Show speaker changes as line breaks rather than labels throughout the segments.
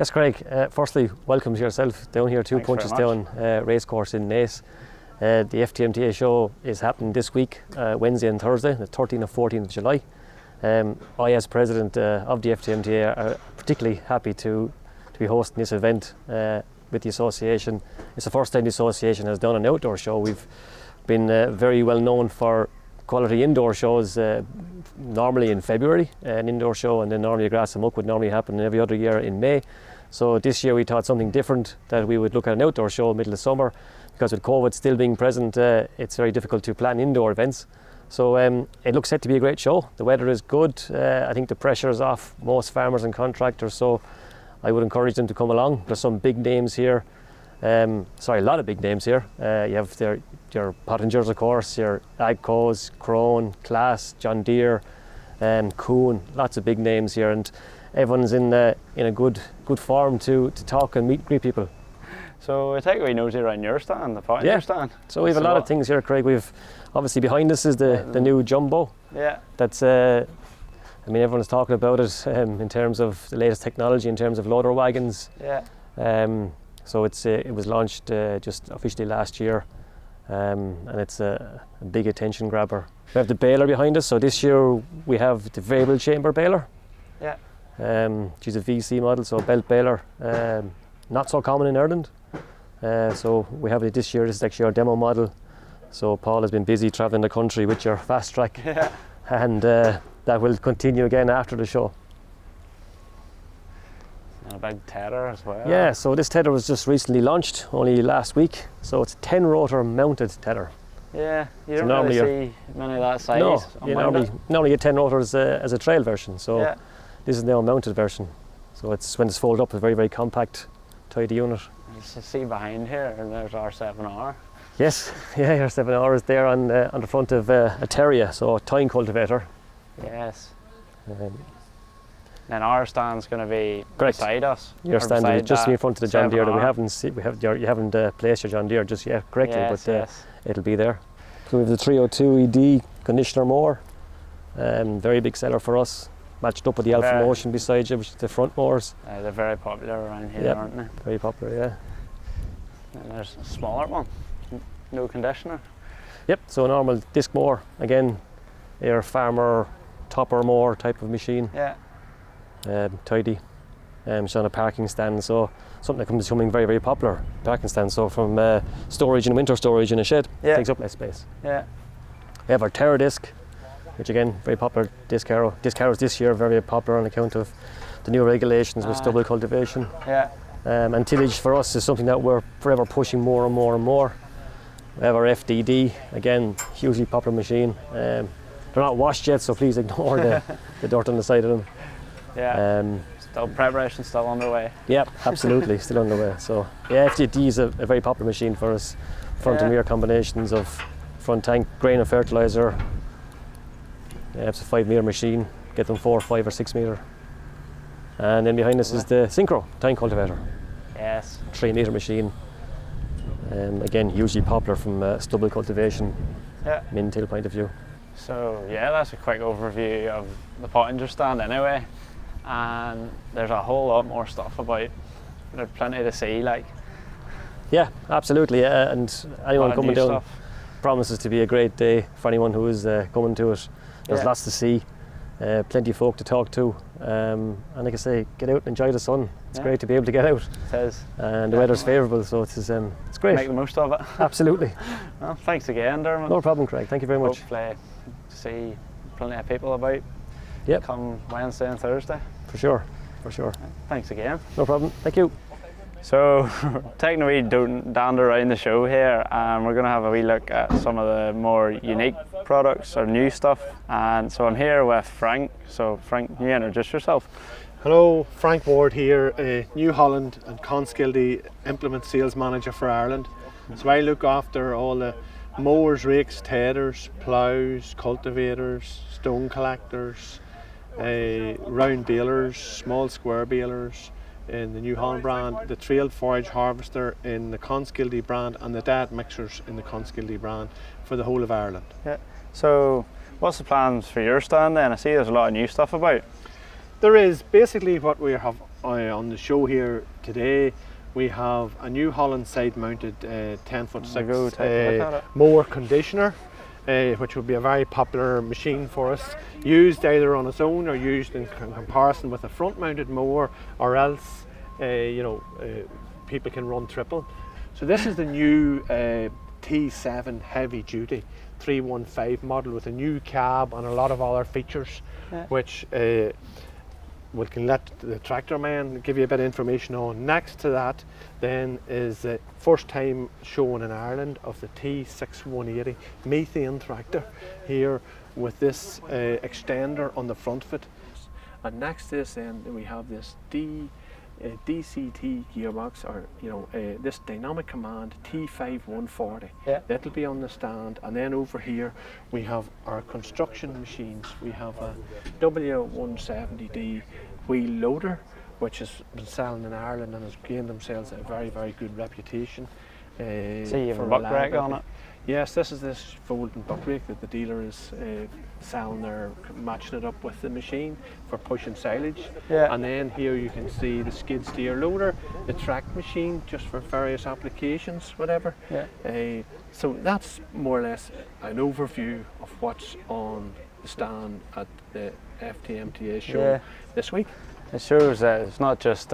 Yes, Craig. Firstly, welcome to yourself down here,
Thanks
Punches
very
Down Racecourse in Naas. The Ftmta show is happening this week, Wednesday and Thursday, the 13th and 14th of July. I, as president of the Ftmta, are particularly happy to be hosting this event with the association. It's the first time the association has done an outdoor show. We've been very well known for quality indoor shows, normally in February, an indoor show, and then normally a GRASSMEN would normally happen every other year in May. So this year we thought something different, that we would look at an outdoor show middle of summer, because with COVID still being present, it's very difficult to plan indoor events. So it looks set to be a great show. The weather is good. I think the pressure is off most farmers and contractors, so I would encourage them to come along. There's some big names here. A lot of big names here. You have your Pottingers, of course, your Agcos, Crone, Class, John Deere, Kuhn, lots of big names here, and everyone's in a good form to talk and greet people.
So I take a wee nosy around your stand, the Pottinger stand.
So we have a lot of things here, Craig. We've obviously behind us is the new Jumbo.
Yeah.
That's everyone's talking about it in terms of the latest technology, in terms of loader wagons.
Yeah.
So it was launched just officially last year, and it's a big attention grabber. We have the baler behind us. So this year we have the variable chamber baler.
Yeah.
She's a VC model, so a belt baler, not so common in Ireland. So we have it this year. This is actually our demo model. So Paul has been busy travelling the country with your fast track, and that will continue again after the show.
And a big Tether as well.
Yeah, so this Tether was just recently launched, only last week. So it's a 10 rotor mounted Tether.
Yeah, you don't really see many of that size.
No, you normally get 10 rotors as a trail version. So this is now a mounted version. So it's when it's folded up, a very, very compact, tidy unit.
You see behind here, and there's our 7R.
Yes, yeah, your 7R is there on the front of a Terrier, so a tine cultivator.
Yes. And our stand's going to be beside us.
Your stand is just in front of the John Deere that we haven't you haven't placed your John Deere just yet correctly, but it'll be there. So we have the 302 ED conditioner mower, very big seller for us. Matched up with the Alpha Motion beside you, which is the front mowers.
They're very popular around here, aren't they?
Very popular, yeah.
And there's a smaller one, no conditioner.
Yep, so a normal disc mower, again, your farmer topper mower type of machine.
Yeah.
Tidy. It's on a parking stand, so something that is becoming very, very popular. Parking stand, so from storage and winter storage in a shed, takes up less space.
Yeah.
We have our Terra disc, which again, very popular disc harrow. Disc harrows this year very popular on account of the new regulations with stubble cultivation.
Yeah.
And tillage for us is something that we're forever pushing more and more and more. We have our FDD, again, hugely popular machine. They're not washed yet, so please ignore the dirt on the side of them.
Yeah. Still preparation still underway.
Yeah, absolutely, still underway. So yeah, FDD is a very popular machine for us. Front and rear combinations of front tank, grain and fertilizer. Yeah, it's a 5 metre machine, get them 4, 5 or 6 metre. And then behind us is the Synchro tine cultivator.
Yes.
3 metre machine. Again, hugely popular from stubble cultivation, min-till point of view.
So yeah, that's a quick overview of the Pottinger stand anyway. And there's a whole lot more stuff about. There's plenty to see, like.
Yeah, absolutely. And anyone coming down promises to be a great day for anyone who is coming to it. There's lots to see, plenty of folk to talk to, and like I say, get out and enjoy the sun. It's great to be able to get out.
It is.
And the weather's favourable, so it's great.
Make the most of it.
Absolutely.
Well, thanks again, Diarmuid.
No problem, Craig. Thank you very much.
Hopefully see plenty of people about.
Yep.
Come Wednesday and Thursday.
For sure. For sure.
Thanks again.
No problem. Thank you.
So, taking a wee dander around the show here, and we're going to have a wee look at some of the more unique products or new stuff. And so I'm here with Frank. So Frank, can you introduce yourself?
Hello, Frank Ward here, New Holland and Conskildy Implement Sales Manager for Ireland. So I look after all the mowers, rakes, tethers, ploughs, cultivators, stone collectors, round balers, small square balers in the New Holland brand, the trailed forage harvester in the Conskildy brand, and the diet mixers in the Conskildy brand for the whole of Ireland.
Yeah. So what's the plans for your stand then? I see there's a lot of new stuff about.
There is. Basically what we have on the show here today, we have a New Holland side-mounted 10'6" mower conditioner, which will be a very popular machine for us, used either on its own or used in comparison with a front-mounted mower, or else people can run triple. So this is the new T7 heavy duty 315 model with a new cab and a lot of other features, which we can let the tractor man give you a bit of information on. Next to that then is the first time shown in Ireland of the T6180 methane tractor, here with this extender on the front of it. And next to this then we have this DCT gearbox, or this dynamic command T5140. That'll be on the stand. And then over here we have our construction machines. We have a W170D wheel loader, which has been selling in Ireland and has gained themselves a very, very good reputation.
So you have a buck rake on it?
Yes, this is this folding buck rake that the dealer is selling there, matching it up with the machine for pushing silage. And then here you can see the skid steer loader, the track machine, just for various applications, whatever. So that's more or less an overview of what's on the stand at the Ftmta show this week.
It shows that it's not just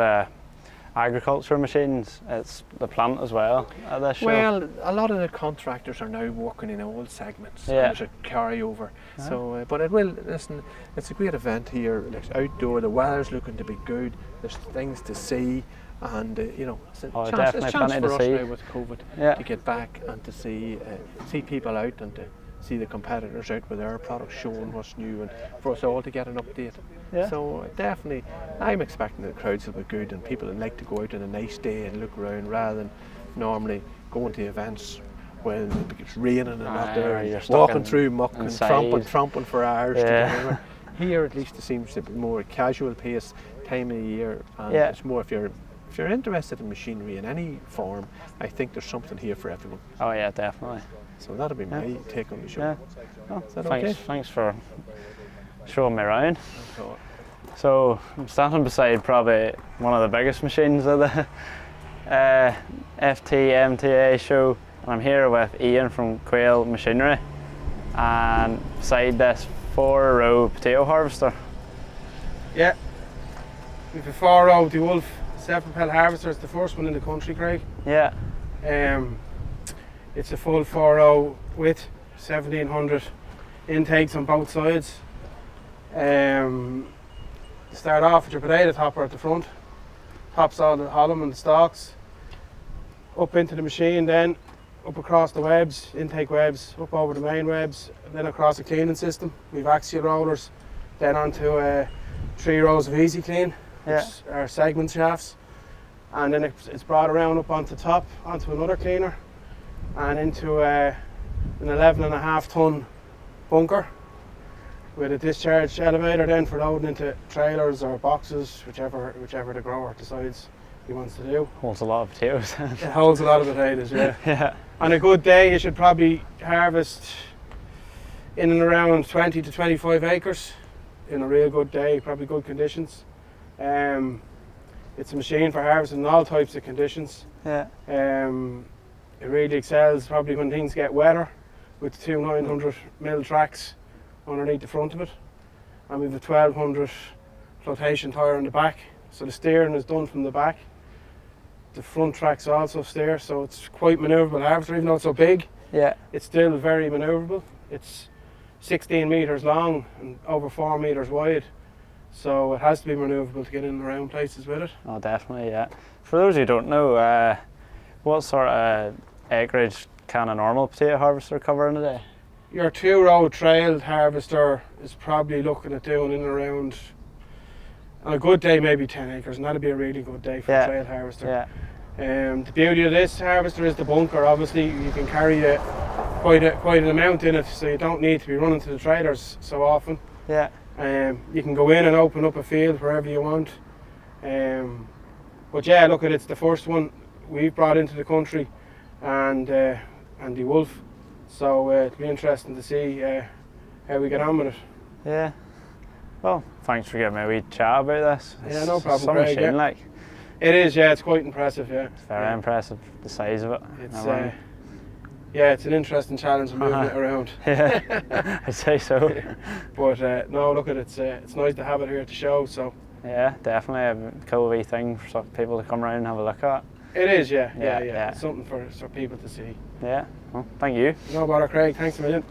agriculture machines, it's the plant as well at this show.
Well, a lot of the contractors are now working in all segments. There's a carryover. So, but it will, listen, it's a great event here. It's outdoor, the weather's looking to be good, there's things to see, and it's a chance for us now with COVID to get back and to see people out and to see the competitors out with their products showing what's new, and for us all to get an update. So definitely I'm expecting the crowds will be good and people would like to go out on a nice day and look around, rather than normally going to events when it's raining and not there, and you're walking through muck and tramping for hours to get anywhere. Here at least it seems to be more casual pace time of the year, and it's more if you're interested in machinery in any form, I think there's something here for everyone.
Oh yeah, definitely.
So that'll be my take on the show.
Well, thanks for showing me around. So I'm standing beside probably one of the biggest machines of the Ftmta show, and I'm here with Ian from Quail Machinery, and beside this 4-row potato harvester.
Yeah, we have a 4-row DeWolf self-propelled harvester. It's the first one in the country, Craig. It's a full 4-row with 1700 intakes on both sides. Start off with your potato topper at the front, tops all the hollow and the stalks, up into the machine, then up across the webs, intake webs, up over the main webs, and then across the cleaning system. We've axial rollers, then onto 3 rows of easy clean, which are segment shafts, and then it's brought around up onto top, onto another cleaner, and into an 11.5 ton bunker with a discharge elevator then for loading into trailers or boxes, whichever the grower decides he wants to do.
Holds a lot of potatoes.
It holds a lot of potatoes, On a good day you should probably harvest in and around 20 to 25 acres in a real good day, probably good conditions. It's a machine for harvesting in all types of conditions. It really excels probably when things get wetter, with 2 900mm tracks underneath the front of it, and we have a 1200 flotation tyre on the back, so the steering is done from the back. The front tracks also steer, so it's quite manoeuvrable harvester. Even though it's so big, it's still very manoeuvrable. It's 16 metres long and over 4 metres wide, so it has to be manoeuvrable to get in and around places with it.
Oh, definitely, For those who don't know, what sort of acreage can a normal potato harvester cover in a day?
Your 2-row trailed harvester is probably looking at doing in and around, on a good day, maybe 10 acres, and that'd be a really good day for a trailed harvester. The beauty of this harvester is the bunker. Obviously you can carry quite an amount in it, so you don't need to be running to the trailers so often. You can go in and open up a field wherever you want. But look, it's the first one we've brought into the country, and DeWolf. So it'll be interesting to see how we get on with it.
Well, thanks for giving me a wee chat about this.
Yeah, no problem,
Some
Craig,
machine,
yeah.
like.
It is, yeah, it's quite impressive, yeah.
It's very impressive, the size of it.
It's,
Everything.
yeah, it's an interesting challenge of moving it around.
Yeah, I'd say so.
But no, look at it, it's nice to have it here to show, so.
Yeah, definitely a cool wee thing for people to come around and have a look at.
It is, yeah.
Yeah.
It's something for people to see.
Yeah, well, thank you.
No bother, Craig, thanks a million.